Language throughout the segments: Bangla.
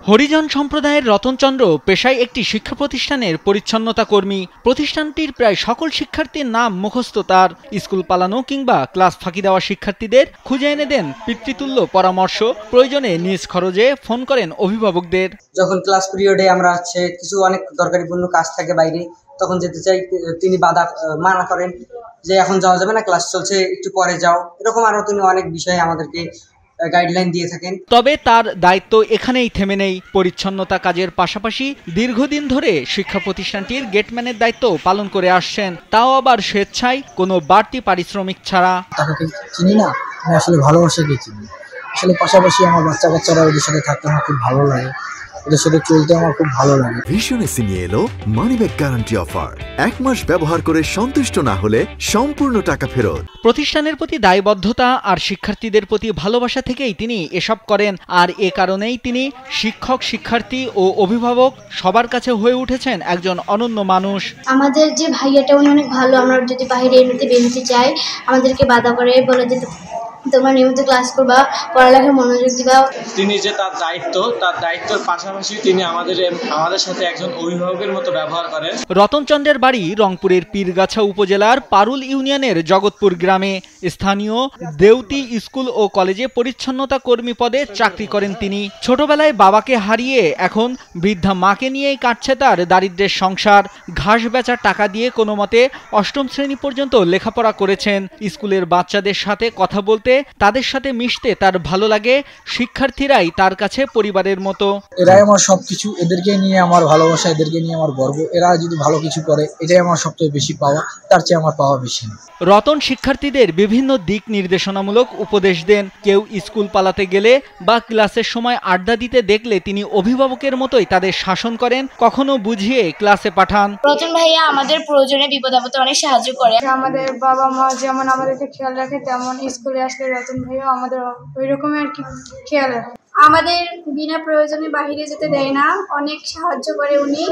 হরিজন সম্প্রদায়ের রতনচন্দ্র পেশায় একটি শিক্ষা প্রতিষ্ঠানের পরিচ্ছন্নতা কর্মী। প্রতিষ্ঠানটির প্রায় সকল শিক্ষার্থীর নাম মুখস্থ তার। স্কুল পালানো কিংবা ক্লাস ফাঁকি দেওয়া শিক্ষার্থীদের খুঁজে এনে দেন পিতৃতুল্য পরামর্শ। প্রয়োজনে নিজ খরচে ফোন করেন অভিভাবকদের। যখন ক্লাস পিরিয়ডে আমরা কিছু অনেক দরকারিপূর্ণ কাজ থাকে বাইরে, তখন যেতে চাই, তিনি মানা করেন যে এখন যাওয়া যাবে না, ক্লাস চলছে, একটু পরে যাও। এরকম আরো তিনি অনেক বিষয়ে আমাদেরকে গাইডলাইন দিয়ে থাকেন। তবে তার দায়িত্ব এখানেই থেমে নেই। পরিচ্ছন্নতা কাজের পাশাপাশি দীর্ঘদিন ধরে শিক্ষা প্রতিষ্ঠানটির গেটম্যানের দায়িত্ব পালন করে আসছেন, তাও আবার স্বেচ্ছায়, কোনো বাড়তি পারিশ্রমিক ছাড়া। তাকে চিনি না, আমি আসলে ভালোবাসাকে চিনি। আসলে পাশাপাশি আমার বাচ্চা কাচ্চারা ওদের সাথে থাকতে আমার খুব ভালো লাগে, ওদের সাথে চলতে আমার খুব ভালো লাগে। ভিশন এসি নিয়ে এলো মানি ব্যাক গ্যারান্টি অফার। 1 মাস ব্যবহার করে সন্তুষ্ট না হলে সম্পূর্ণ টাকা ফেরত। প্রতিষ্ঠানের প্রতি দায়বদ্ধতা আর শিক্ষার্থীদের প্রতি ভালোবাসা থেকেই তিনি এসব করেন। আর এ কারণেই তিনি শিক্ষক, শিক্ষার্থী ও অভিভাবক সবার কাছে হয়ে উঠেছেন একজন অনন্য মানুষ। আমাদের যে ভাইয়াটা উনি অনেক ভালো। আমরা যদি বাইরে এমনিতে বেরোতে চাই, আমাদেরকে বাধা করে বলে যে তোমরা নিয়মিত ক্লাস করবা, পড়ালেখায় মনোযোগ দিবা। তিনি যে তার দায়িত্বের পাশাপাশি তিনি আমাদের সাথে একজন অভিভাবকের মতো ব্যবহার করেন। রতনচন্দ্রের বাড়ি রংপুরের পীরগাছা উপজেলার পারুল ইউনিয়নের জগৎপুর গ্রামে। স্থানীয় দেউতি স্কুল ও কলেজে পরিচ্ছন্নতা কর্মী পদে চাকরি করেন তিনি। ছোটবেলায় বাবাকে হারিয়ে এখন বৃদ্ধা মাকে নিয়েই কাটছে তার দারিদ্র্যের সংসার। ঘাস বেচার টাকা দিয়ে কোনো মতে 8ম শ্রেণী পর্যন্ত লেখাপড়া করেছেন। স্কুলের বাচ্চাদের সাথে কথা বলতে, তাদের সাথে মিশতে তার ভালো লাগে। শিক্ষার্থীরাই তার কাছে পরিবারের মতো। এরাই আমার সবকিছু, এদেরকে নিয়ে আমার ভালোবাসা, এদেরকে নিয়ে আমার গর্ব। এরা যদি ভালো কিছু করে, এটাই আমার সবচেয়ে বেশি পাওয়া, তার চেয়ে আমার পাওয়া বেশি না। রতন শিক্ষার্থীদের বিভিন্ন দিক নির্দেশনামূলক উপদেশ দেন। কেউ স্কুল পালাতে গেলে বা ক্লাসের সময় আড্ডা দিতে দেখলে তিনি অভিভাবকের মতোই তাদের শাসন করেন, কখনো বুঝিয়ে ক্লাসে পাঠান। রতন ভাইয়া আমাদের প্রয়োজনে বিপদ আপদে অনেক সাহায্য করে। আমাদের বাবা মা যেমন আমাদেরকে খেয়াল রাখে, তেমন স্কুলে আসলে রতন ভাইয়া আমাদের ওই রকমের আর কি খেয়াল রাখে। আমাদের বিনা প্রয়োজনে বাহিরে যেতে দেয় না, অনেক সাহায্য করে উনি,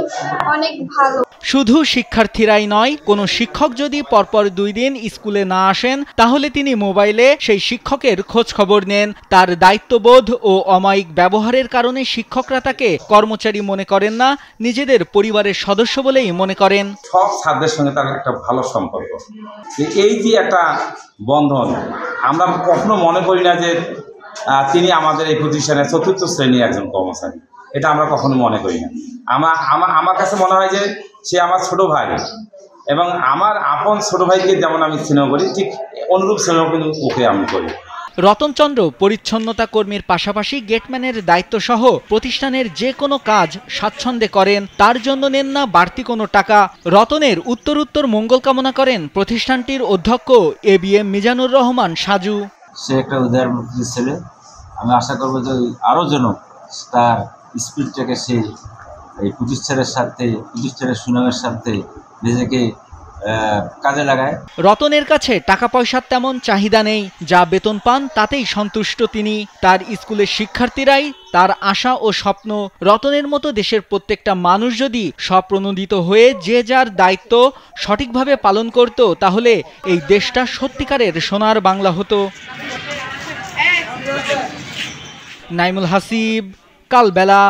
অনেক ভালো। শুধু শিক্ষার্থীরাই নয়, কোনো শিক্ষক যদি পরপর 2 দিন স্কুলে না আসেন, তাহলে তিনি মোবাইলে সেই শিক্ষকের খোঁজ খবর নেন। তার দায়িত্ববোধ ও অমায়িক ব্যবহারের কারণে শিক্ষকরা তাকে কর্মচারী মনে করেন না, নিজেদের পরিবারের সদস্য বলেই মনে করেন। সব ছাত্রদের সঙ্গে তার একটা ভালো সম্পর্ক, এই যে একটা বন্ধন, আমরা কখনো মনে করি না যে তিনি আমাদের এই প্রতিষ্ঠানের 4র্থ শ্রেণীর একজন কর্মচারী। এটা আমরা কখনো মনে করি না। আমার কাছে মনে হয় যে সে আমার ছোট ভাই, এবং আমার আপন ছোট ভাইকে যেমন আমি স্নেহ করি, ঠিক অনুরূপ স্নেহ কিন্তু ওকে আমি করি। রতনচন্দ্র পরিচ্ছন্নতা কর্মীর পাশাপাশি গেটম্যানের দায়িত্ব সহ প্রতিষ্ঠানের যে কোনো কাজ স্বাচ্ছন্দ্যে করেন। তার জন্য নেন না বাড়তি কোনো টাকা। রতনের উত্তরোত্তর মঙ্গল কামনা করেন প্রতিষ্ঠানটির অধ্যক্ষ ABM মিজানুর রহমান সাজু। সে একটা উদারমুখী ছেলে। আমি আশা করবো যে আরও যেন তার স্পিডটাকে সে এই প্রতিষ্ঠানের সুনামের সাথে নিজেকে কাজে লাগায়। রতনের কাছে টাকা পয়সার তেমন চাহিদা নেই, যা বেতন পান তাতেই সন্তুষ্ট তিনি। তার স্কুলের শিক্ষার্থীরাই তার আশা ও স্বপ্ন। রতনের মতো দেশের প্রত্যেকটা মানুষ যদি স্বপ্রণোদিত হয়ে যে যার দায়িত্ব সঠিকভাবে পালন করত, তাহলে এই দেশটা সত্যিকারের সোনার বাংলা হতো। নাইমুল হাসিব, কালবেলা।